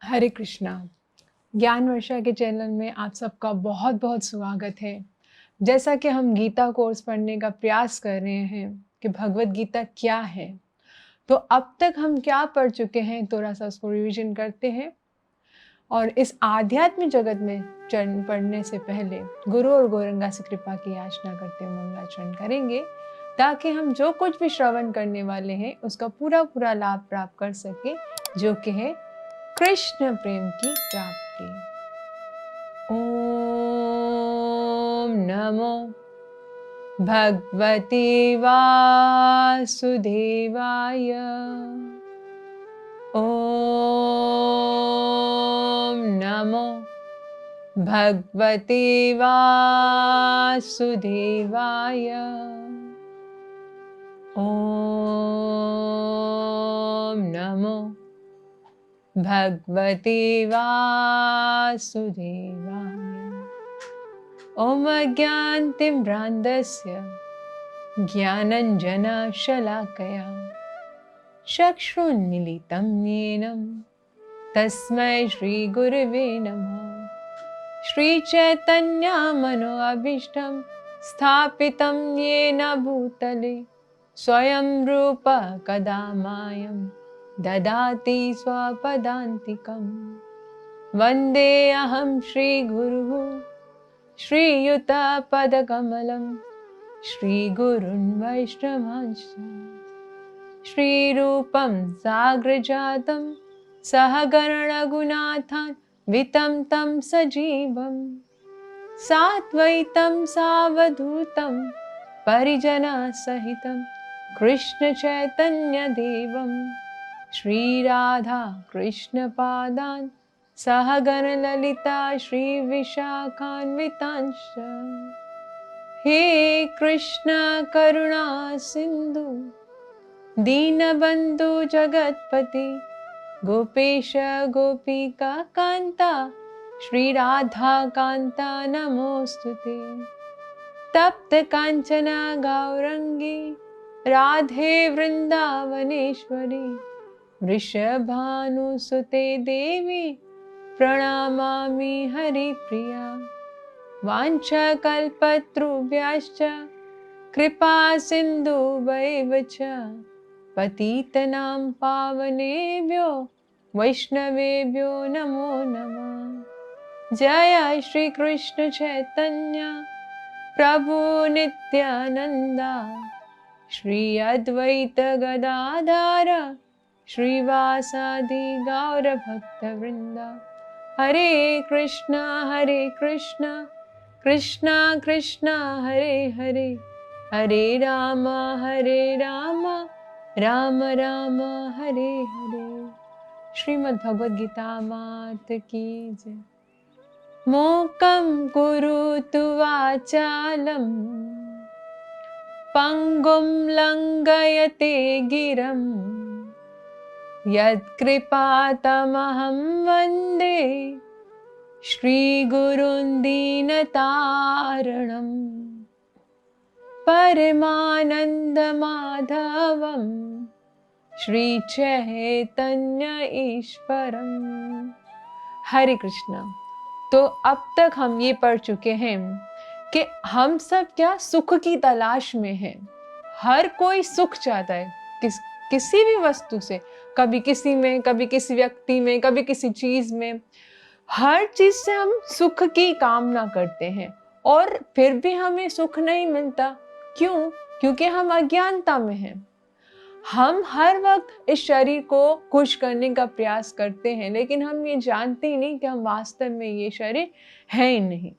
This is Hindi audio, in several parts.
हरे कृष्णा। ज्ञान वर्षा के चैनल में आप सबका बहुत बहुत स्वागत है। जैसा कि हम गीता कोर्स पढ़ने का प्रयास कर रहे हैं कि भगवत गीता क्या है, तो अब तक हम क्या पढ़ चुके हैं, थोड़ा सा उसको रिवीजन करते हैं। और इस आध्यात्मिक जगत में चरण पढ़ने से पहले गुरु और गौरंगा से कृपा की याचना करते हुए मंगलाचरण करेंगे, ताकि हम जो कुछ भी श्रवण करने वाले हैं उसका पूरा पूरा लाभ प्राप्त कर सके, जो कि है कृष्ण प्रेम की प्राप्ति। ओम नमो भगवते वासुदेवाय। ओम नमो भगवते वासुदेवाय। ओम नमो भगवते वासुदेवाय। ओम अज्ञानतिम्रान्धस्य ज्ञानञ्जनशलाकया चक्षुन्मीलितं येन तस्मै श्रीगुरवे नमः। श्रीचैतन्यमनोभीष्टं स्थापितं येन भूतले स्वयं रूप कदा मह्यं ददाति स्वपदान्तिकं। वन्देऽहं श्रीगुरुः श्रीयुतपदकमलं श्रीगुरुन् वैष्णवांश्च। श्रीरूपं साग्रजातं सहगणरघुनाथान् वितं तं सजीवं साद्वैतं सावधूतं परिजनसहितं कृष्णचैतन्यदेवं श्रीराधा कृष्णपादान् सहगणललिता श्रीविशाखान्वितांश्च। हे कृष्ण करुणा सिन्धु दीनबन्धु जगत्पते गोपेश गोपिका कान्ता श्रीराधा कान्ता नमोस्तुते। तप्त काञ्चन गौरंगी राधे वृन्दावनेश्वरी वृषभानुसुते देवी प्रणमामि हरिप्रिया। वाञ्छाकल्पतरुभ्यश्च कृपा सिन्धुभ्यैव च पतितनां पावनेभ्यो वैष्णवेभ्यो नमो नमः। जय श्री कृष्ण चैतन्य प्रभु नित्यानंद श्री अद्वैत गदाधर श्रीवासादि गौर भक्तवृंद। हरे कृष्णा कृष्णा कृष्णा हरे हरे, हरे राम राम राम हरे हरे। श्रीमद् भगवद गीता मात की जय। मूकं करोतु वाचालं पंगुं लंघयते गिरं यत्कृपातमहं वन्दे श्रीगुरुं दीनतारिणम्। परमानन्दमाधवं श्रीचैतन्य ईश्वरं। हरे कृष्णा। तो अब तक हम ये पढ़ चुके हैं कि हम सब क्या सुख की तलाश में हैं। हर कोई सुख चाहता है, किसी भी वस्तु से, कभी किसी में, कभी किसी व्यक्ति में, कभी किसी चीज में। हर चीज से हम सुख की कामना करते हैं और फिर भी हमें सुख नहीं मिलता। क्यों? क्योंकि हम अज्ञानता में हैं। हम हर वक्त इस शरीर को खुश करने का प्रयास करते हैं, लेकिन हम ये जानते ही नहीं कि हम वास्तव में ये शरीर है ही नहीं।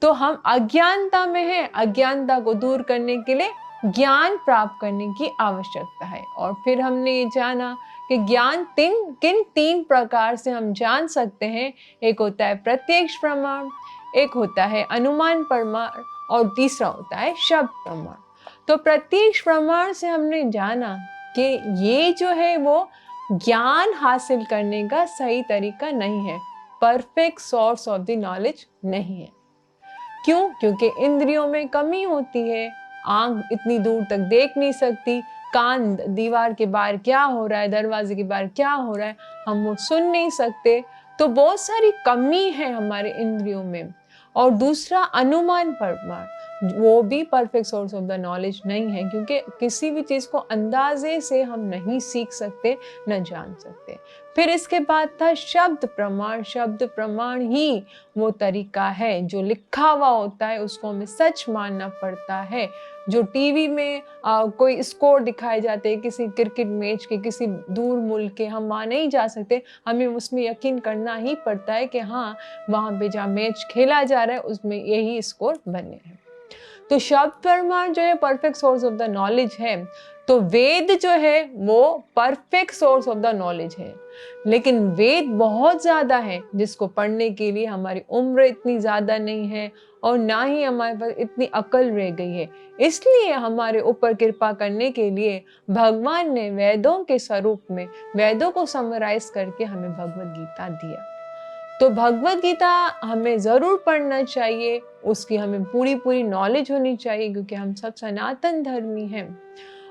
तो हम अज्ञानता में हैं। अज्ञानता को दूर करने के लिए ज्ञान प्राप्त करने की आवश्यकता है। और फिर हमने ये जाना कि ज्ञान किन तीन प्रकार से हम जान सकते हैं। एक होता है प्रत्यक्ष प्रमाण, एक होता है अनुमान प्रमाण, और तीसरा होता है शब्द प्रमाण। तो प्रत्यक्ष प्रमाण से हमने जाना कि ये जो है वो ज्ञान हासिल करने का सही तरीका नहीं है, perfect source of the knowledge नहीं है। क्यों? क्योंकि इंद्रियों में कमी होती है। आंख इतनी दूर तक देख नहीं सकती, कान दीवार के बाहर क्या हो रहा है, दरवाजे के बाहर क्या हो रहा है, हम वो सुन नहीं सकते। तो बहुत सारी कमी है हमारे इंद्रियों में। और दूसरा अनुमान प्रमाण, वो भी perfect source of the knowledge नहीं है, क्योंकि किसी भी चीज़ को अंदाजे से हम नहीं सीख सकते, न जान सकते। फिर इसके बाद था शब्द प्रमाण। शब्द प्रमाण ही वो तरीका है, जो लिखा हुआ होता है उसको हमें सच मानना पड़ता है। जो टीवी में कोई स्कोर दिखाए जाते हैं किसी क्रिकेट मैच के, किसी दूर मुल्क के, हम वहाँ नहीं जा सकते, हमें उसमें यकीन करना ही पड़ता है कि हाँ, वहाँ पे जहाँ मैच खेला जा रहा है उसमें यही स्कोर बने हैं। तो शब्द प्रमाण जो है perfect source of the knowledge है। तो वेद जो है वो perfect source of the knowledge है, लेकिन वेद बहुत ज़्यादा है जिसको पढ़ने के लिए हमारी उम्र इतनी ज़्यादा नहीं है और ना ही हमारे पास इतनी अकल रह गई है। इसलिए हमारे ऊपर कृपा करने के लिए भगवान ने वेदों के स्वरूप में वेदों को समराइज करके हमें भगवद गीता दिया। तो भगवद गीता हमें ज़रूर पढ़ना चाहिए, उसकी हमें पूरी पूरी नॉलेज होनी चाहिए, क्योंकि हम सब सनातन धर्मी हैं।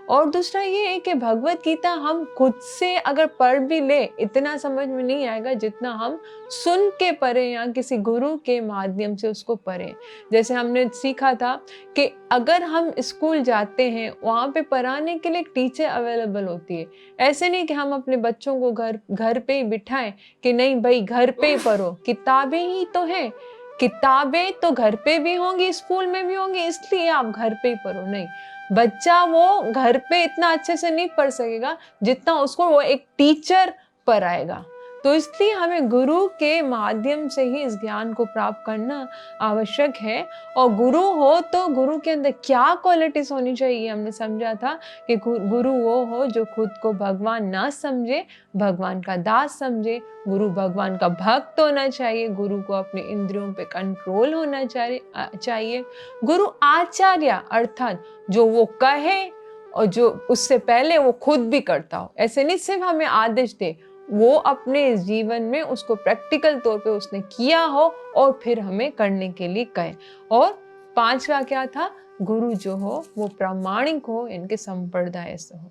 और दूसरा ये है कि भगवद गीता हम खुद से अगर पढ़ भी ले, इतना समझ में नहीं आएगा जितना हम सुन के पढ़ें या किसी गुरु के माध्यम से उसको पढ़ें। जैसे हमने सीखा था कि अगर हम स्कूल जाते हैं, वहाँ पे पढ़ाने के लिए एक टीचर अवेलेबल होती है। ऐसे नहीं कि हम अपने बच्चों को घर पे ही बिठाएं कि नहीं भाई घर पे ही पढ़ो, किताबें ही तो हैं, किताबें तो घर पे भी होंगी, स्कूल में भी होंगी, इसलिए आप घर पे ही पढ़ो। नहीं, बच्चा वो घर पे इतना अच्छे से नहीं पढ़ सकेगा जितना उसको वो एक टीचर पढ़ाएगा। तो इसलिए हमें गुरु के माध्यम से ही इस ज्ञान को प्राप्त करना आवश्यक है। और गुरु हो तो गुरु के अंदर क्या क्वालिटीज होनी चाहिए, हमने समझा था कि गुरु वो हो जो खुद को भगवान ना समझे, भगवान का दास समझे। गुरु भगवान का भक्त होना चाहिए, गुरु को अपने इंद्रियों पे कंट्रोल होना चाहिए। गुरु आचार्य अर्थात जो वो कहे और जो उससे पहले वो खुद भी करता हो। ऐसे नहीं सिर्फ हमें आदेश दे, वो अपने जीवन में उसको प्रैक्टिकल तौर पे उसने किया हो और फिर हमें करने के लिए कहे। और पांचवा क्या था, गुरु जो हो वो प्रामाणिक हो, इनके संप्रदाय से हो।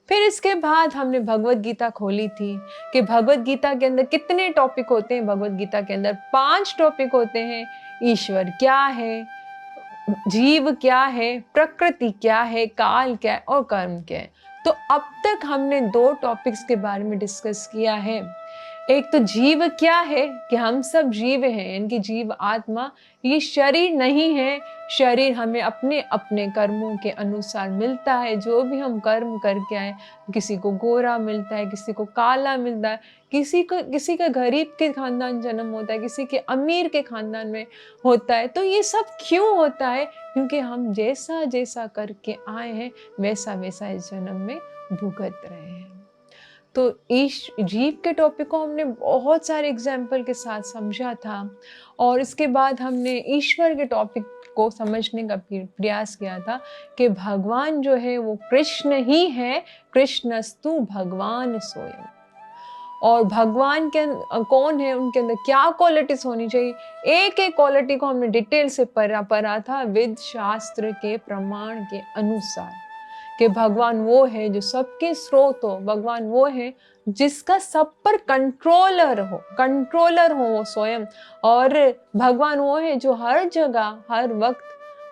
फिर इसके बाद हमने भगवद गीता खोली थी कि भगवद गीता के अंदर कितने टॉपिक होते हैं। भगवद गीता के अंदर 5 टॉपिक होते हैं। ईश्वर क्या है, जीव क्या है, प्रकृति क्या है, काल क्या है और कर्म क्या है। तो अब तक हमने 2 टॉपिक्स के बारे में डिस्कस किया है। एक तो जीव क्या है, कि हम सब जीव हैं, इनकी जीव आत्मा, ये शरीर नहीं है। शरीर हमें अपने अपने कर्मों के अनुसार मिलता है, जो भी हम कर्म करके आए। किसी को गोरा मिलता है, किसी को काला मिलता है, किसी का गरीब के खानदान जन्म होता है, किसी के अमीर के खानदान में होता है। तो ये सब क्यों होता है, क्योंकि हम जैसा जैसा करके आए हैं वैसा वैसा इस जन्म में भुगत रहे हैं। तो जीव के टॉपिक को हमने बहुत सारे एग्जाम्पल के साथ समझा था। और इसके बाद हमने ईश्वर के टॉपिक को समझने का प्रयास किया था कि भगवान जो है वो कृष्ण ही है, कृष्णस्तु भगवान स्वयं। और भगवान के कौन है, उनके अंदर क्या क्वालिटीज होनी चाहिए, एक एक क्वालिटी को हमने डिटेल से पढ़ा था वेद शास्त्र के प्रमाण के अनुसार। कि भगवान वो है जो सबके स्रोत हो, भगवान वो है जिसका सब पर कंट्रोलर हो वो स्वयं। और भगवान वो है जो हर जगह हर वक्त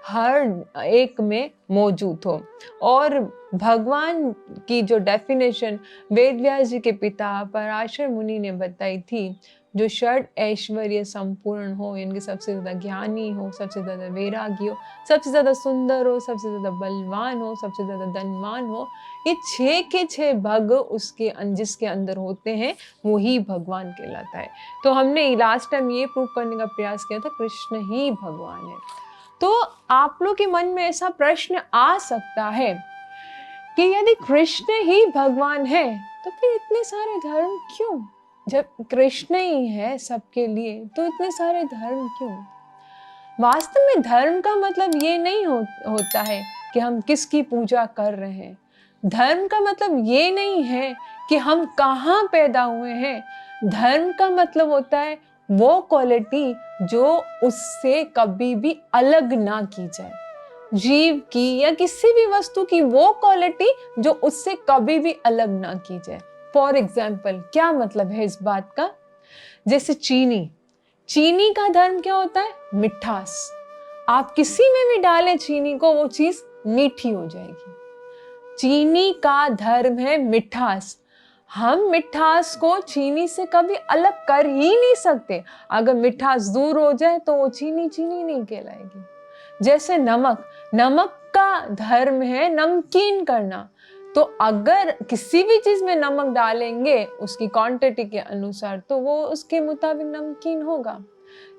हर एक में मौजूद हो। और भगवान की जो डेफिनेशन वेद व्यास जी के पिता पराशर मुनि ने बताई थी, जो षड ऐश्वर्य संपूर्ण हो, इनके सबसे ज़्यादा ज्ञानी हो, सबसे ज़्यादा वैरागी हो, सबसे ज़्यादा सुंदर हो, सबसे ज़्यादा बलवान हो, सबसे ज़्यादा धनवान हो, ये 6 के 6 भग उसके जिसके अंदर होते हैं वही भगवान कहलाता है। तो हमने लास्ट टाइम ये प्रूव करने का प्रयास किया था कृष्ण ही भगवान है। तो आप लोग के मन में ऐसा प्रश्न आ सकता है कि यदि कृष्ण ही भगवान है तो फिर इतने सारे धर्म क्यों? जब कृष्ण ही है सबके लिए तो इतने सारे धर्म क्यों? वास्तव में धर्म का मतलब ये नहीं होता है कि हम किसकी पूजा कर रहे हैं। धर्म का मतलब ये नहीं है कि हम कहाँ पैदा हुए हैं। धर्म का मतलब होता है वो क्वालिटी जो उससे कभी भी अलग ना की जाए। जीव की या किसी भी वस्तु की वो क्वालिटी जो उससे कभी भी अलग ना की जाए। फॉर एग्जाम्पल, क्या मतलब है इस बात का? जैसे चीनी, चीनी का धर्म क्या होता है? मिठास। आप किसी में भी डालें चीनी को, वो चीज मीठी हो जाएगी। चीनी का धर्म है मिठास। हम मिठास को चीनी से कभी अलग कर ही नहीं सकते। अगर मिठास दूर हो जाए तो वो चीनी चीनी नहीं कहलाएगी। जैसे नमक, नमक का धर्म है नमकीन करना। तो अगर किसी भी चीज में नमक डालेंगे उसकी क्वांटिटी के अनुसार, तो वो उसके मुताबिक नमकीन होगा।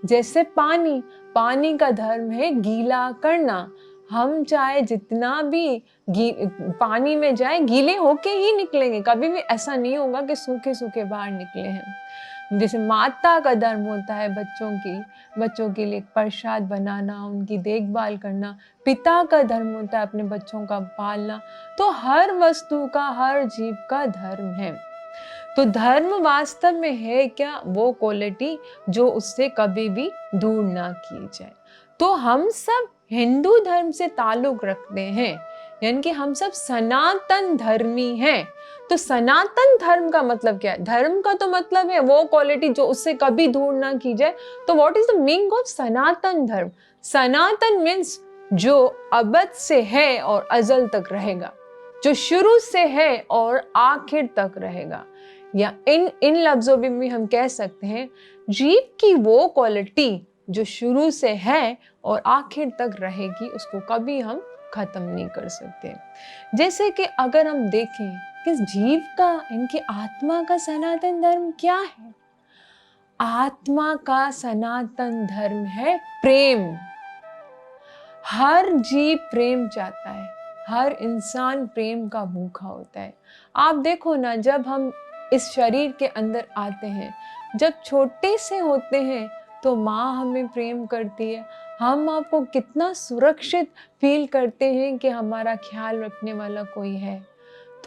जैसे पानी, पानी का धर्म है गीला करना। हम चाहे जितना भी पानी में जाए गीले होके ही निकलेंगे, कभी भी ऐसा नहीं होगा कि सूखे सूखे बाहर निकले हैं। जैसे माता का धर्म होता है बच्चों के लिए प्रसाद बनाना, उनकी देखभाल करना। पिता का धर्म होता है अपने बच्चों का पालना। तो हर वस्तु का, हर जीव का धर्म है। तो धर्म वास्तव में है क्या? वो क्वालिटी जो उससे कभी भी दूर ना की जाए। तो हम सब हिंदू धर्म से ताल्लुक रखते हैं, यानी कि हम सब सनातन धर्मी हैं। तो सनातन धर्म का मतलब क्या है? धर्म का तो मतलब है वो क्वालिटी जो उससे कभी दूर ना की जाए। तो what is the meaning of Sanatan Dharma? Sanatan means जो अबद से है और अजल तक रहेगा, जो शुरू से है और आखिर तक रहेगा। या इन लफ्जों में भी हम कह सकते हैं जीव की वो क्वालिटी जो शुरू से है और आखिर तक रहेगी, उसको कभी हम खत्म नहीं कर सकते। जैसे कि अगर हम देखें कि जीव का, इनकी आत्मा का सनातन धर्म क्या है? आत्मा का सनातन धर्म है प्रेम। हर जीव प्रेम चाहता है, हर इंसान प्रेम का भूखा होता है। आप देखो ना, जब हम इस शरीर के अंदर आते हैं, जब छोटे से होते हैं तो माँ हमें प्रेम करती है। हम आपको कितना सुरक्षित फील करते हैं कि हमारा ख्याल रखने वाला कोई है।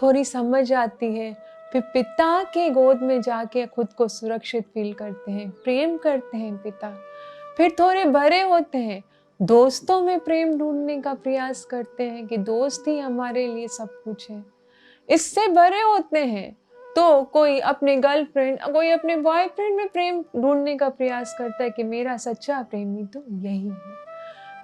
थोड़ी समझ आती है, फिर पिता के गोद में जाके खुद को सुरक्षित फील करते हैं, प्रेम करते हैं पिता। फिर थोड़े बड़े होते हैं, दोस्तों में प्रेम ढूंढने का प्रयास करते हैं कि दोस्त ही हमारे लिए सब कुछ है। इससे बड़े होते हैं तो कोई अपने गर्लफ्रेंड, कोई अपने बॉयफ्रेंड में प्रेम ढूंढने का प्रयास करता है कि मेरा सच्चा प्रेमी तो यही है।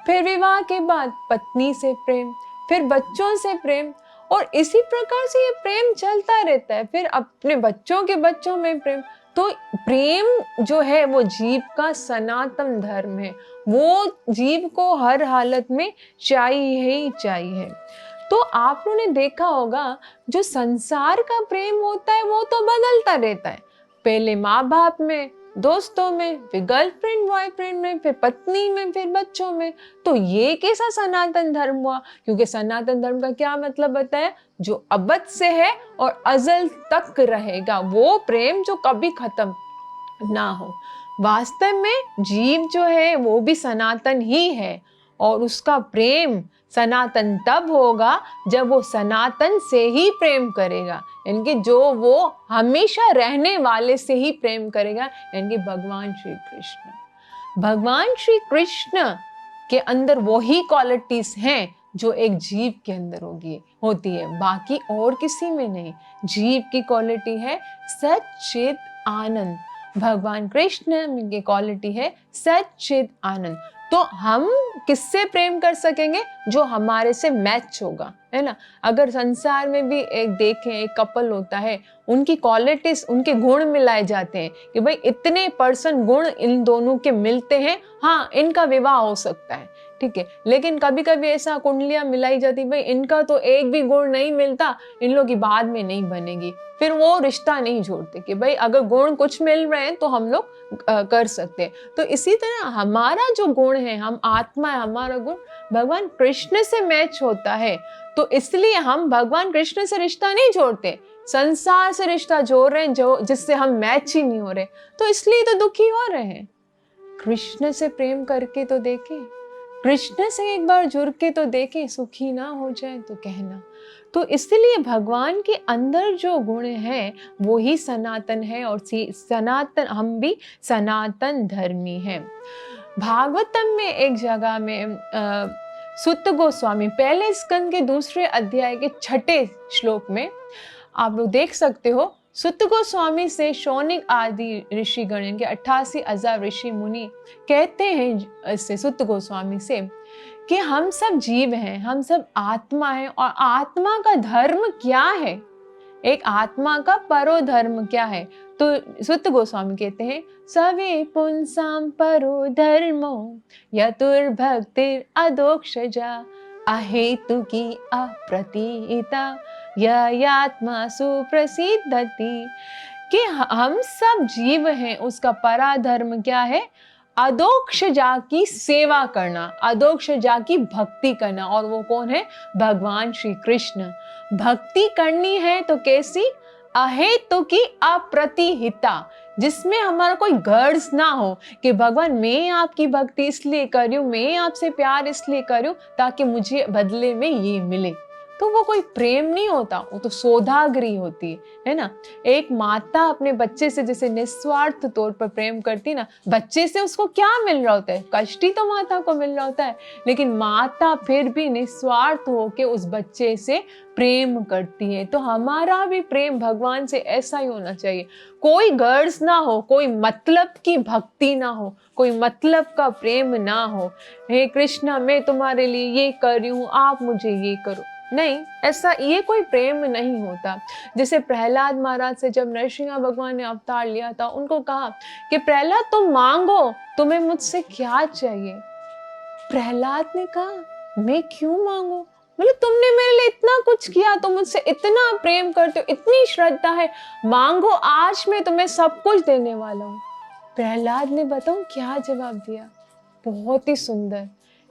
फिर विवाह के बाद पत्नी से प्रेम, फिर बच्चों से प्रेम, और इसी प्रकार से ये प्रेम चलता रहता है। फिर अपने बच्चों के बच्चों में प्रेम। तो प्रेम जो है वो जीव का सनातन धर्म है। वो जीव को हर हालत में चाहिए ही चाहिए। तो आप लोगों ने देखा होगा जो संसार का प्रेम होता है वो तो बदलता रहता है। पहले माँ बाप में, दोस्तों में, फिर गर्लफ्रेंड बॉयफ्रेंड में, फिर पत्नी में, फिर बच्चों में। तो ये कैसा सनातन धर्म हुआ? क्योंकि सनातन धर्म का क्या मतलब बताया? जो अबद से है और अजल तक रहेगा, वो प्रेम जो कभी खत्म ना हो। वास्तव में जीव जो है वो भी सनातन ही है, और उसका प्रेम सनातन तब होगा जब वो सनातन से ही प्रेम करेगा, यानी कि जो वो हमेशा रहने वाले से ही प्रेम करेगा, यानी कि भगवान श्री कृष्ण। भगवान श्री कृष्ण के अंदर वही क्वालिटीज हैं जो एक जीव के अंदर होती है, बाकी और किसी में नहीं। जीव की क्वालिटी है सच्चिद आनंद, भगवान कृष्ण की क्वालिटी है सच्चिद आनंद। तो हम किससे प्रेम कर सकेंगे? जो हमारे से मैच होगा, है ना। अगर संसार में भी एक देखें, एक कपल होता है, उनकी क्वालिटीज, उनके गुण मिलाए जाते हैं कि भाई इतने % गुण इन दोनों के मिलते हैं, हाँ इनका विवाह हो सकता है, ठीक है। लेकिन कभी कभी ऐसा कुंडलियां मिलाई जाती, भाई इनका तो एक भी गुण नहीं मिलता, इन लोग की बाद में नहीं बनेगी, फिर वो रिश्ता नहीं जोड़ते कि भाई अगर गुण कुछ मिल रहे हैं तो हम लोग कर सकते हैं। तो इसी तरह हमारा जो गुण है, हम आत्मा है, हमारा गुण भगवान कृष्ण से मैच होता है। तो इसलिए हम भगवान कृष्ण से रिश्ता नहीं जोड़ते, संसार से रिश्ता जोड़ रहे हैं जो जिससे हम मैच ही नहीं हो रहे, तो इसलिए तो दुखी हो रहे हैं। कृष्ण से प्रेम करके तो देखें, कृष्ण से एक बार जुड़ के तो देखें, सुखी ना हो जाए तो कहना। तो इसलिए भगवान के अंदर जो गुण है वो ही सनातन है, और सनातन, हम भी सनातन धर्मी हैं। भागवतम में एक जगह में सुत गोस्वामी पहले स्कंद के 2 अध्याय के 6 श्लोक में आप लोग देख सकते हो, सुत गोस्वामी से शौनिक आदि ऋषिगण, इनके 88,000 ऋषि मुनि कहते हैं इससे, सुत गोस्वामी से, कि हम सब जीव हैं, हम सब आत्मा हैं, और आत्मा का धर्म क्या है, एक आत्मा का परो धर्म क्या है। तो सुत गोस्वामी कहते हैं, सवे पुंसाम परो धर्मो यतुर्भक्तिर अदोक्षजा अहेतु की अप्रतीता यात्मा सुप्रसिद्धति। कि हम सब जीव हैं, उसका परा धर्म क्या है, अदोक्षजा की सेवा करना, अदोक्षजा की भक्ति करना। और वो कौन है, भगवान श्री कृष्ण। भक्ति करनी है तो कैसी, अहेतु की अप्रतिहिता, जिसमें हमारा कोई गर्ज ना हो कि भगवान मैं आपकी भक्ति इसलिए कर रही हूँ, मैं आपसे प्यार इसलिए कर रही हूँ ताकि मुझे बदले में ये मिले। तो वो कोई प्रेम नहीं होता, वो तो सौदागरी होती है ना। एक माता अपने बच्चे से जैसे निस्वार्थ तौर पर प्रेम करती ना, बच्चे से उसको क्या मिल रहा होता है, कष्ट ही तो माता को मिल रहा होता है, लेकिन माता फिर भी निस्वार्थ होके उस बच्चे से प्रेम करती है। तो हमारा भी प्रेम भगवान से ऐसा ही होना चाहिए, कोई गर्ज ना हो, कोई मतलब की भक्ति ना हो, कोई मतलब का प्रेम ना हो। हे कृष्णा मैं तुम्हारे लिए ये कर रही हूँ, आप मुझे ये करो, नहीं, ऐसा ये कोई प्रेम नहीं होता। जैसे प्रहलाद महाराज से जब नरसिंह भगवान ने अवतार लिया था, उनको कहा कि प्रहलाद तुम मांगो, तुम्हें मुझसे क्या चाहिए। प्रहलाद ने कहा मैं क्यों मांगू, बोले तुमने मेरे लिए इतना कुछ किया, तुम मुझसे इतना प्रेम करते हो, इतनी श्रद्धा है, मांगो, आज मैं तुम्हें सब कुछ देने वाला हूँ। प्रहलाद ने बताऊं क्या जवाब दिया, बहुत ही सुंदर,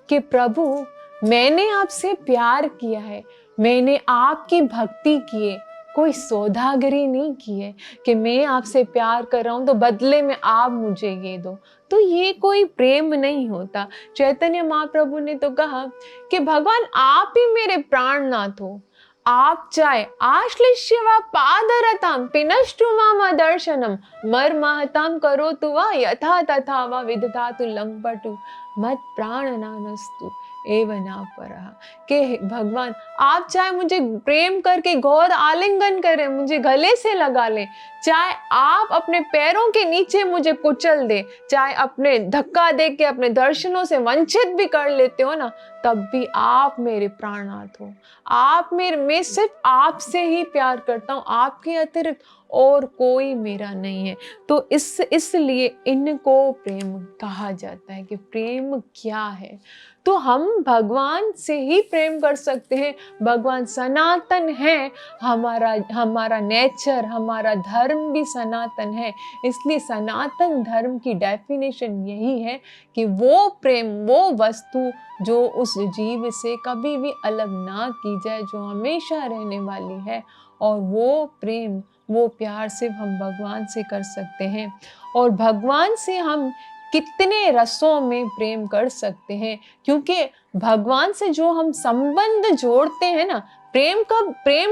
कि प्रभु मैंने आपसे प्यार किया है, मैंने आपकी भक्ति की है, कोई सौदागरी नहीं की है कि मैं आपसे प्यार कर रहा हूँ तो बदले में आप मुझे ये दो। तो ये कोई प्रेम नहीं होता। चैतन्य महाप्रभु ने तो कहा कि भगवान आप ही मेरे प्राणनाथ हो, आप चाहे आश्लिष्य व पादरताम पिनष्टु माम दर्शनम मर्माहताम करो तु वा यथा तथा वा विदधातु लंपटु मत प्राणनानस्तु एवं ना परहा। के भगवान आप चाहे मुझे प्रेम करके गौर आलिंगन करें, मुझे गले से लगा लें, चाहे आप अपने पैरों के नीचे मुझे कुचल दे, चाहे अपने धक्का दे के अपने दर्शनों से वंचित भी कर लेते हो ना, तब भी आप मेरे प्राणनाथ हो। आप मेरे, मैं सिर्फ आपसे ही प्यार करता हूँ, आपके अतिरिक्त और कोई मेरा नहीं है। तो इसलिए इनको प्रेम कहा जाता है कि प्रेम क्या है। तो हम भगवान से ही प्रेम कर सकते हैं। भगवान सनातन है, हमारा नेचर, हमारा धर्म भी सनातन है। इसलिए सनातन धर्म की डेफिनेशन यही है कि वो प्रेम, वो वस्तु जो उस जीव से कभी भी अलग ना की जाए, जो हमेशा रहने वाली है, और वो प्रेम, वो प्यार सिर्फ हम भगवान से कर सकते हैं। और भगवान से हम कितने रसों में प्रेम कर सकते हैं, क्योंकि भगवान से जो हम संबंध जोड़ते हैं ना, प्रेम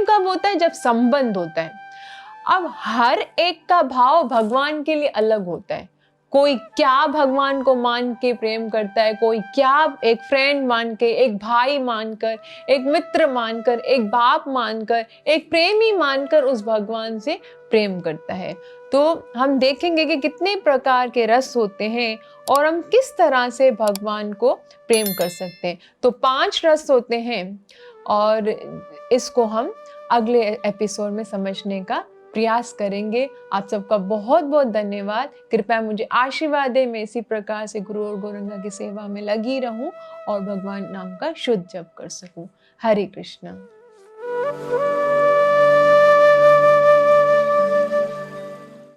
कब होता है, जब संबंध होता है। अब हर एक का भाव भगवान के लिए अलग होता है। कोई क्या भगवान को मान के प्रेम करता है, कोई क्या एक फ्रेंड मान के, एक भाई मानकर, एक मित्र मानकर, एक बाप मानकर, एक प्रेमी मानकर उस भगवान से प्रेम करता है। तो हम देखेंगे कि कितने प्रकार के रस होते हैं और हम किस तरह से भगवान को प्रेम कर सकते हैं। तो 5 रस होते हैं और इसको हम अगले एपिसोड में समझने का प्रयास करेंगे। आप सबका बहुत बहुत धन्यवाद। कृपया मुझे आशीर्वाद दें, मैं इसी प्रकार से गुरु और गौरंगा की सेवा में लगी रहूं और भगवान नाम का शुद्ध जप कर सकूं। हरे कृष्णा।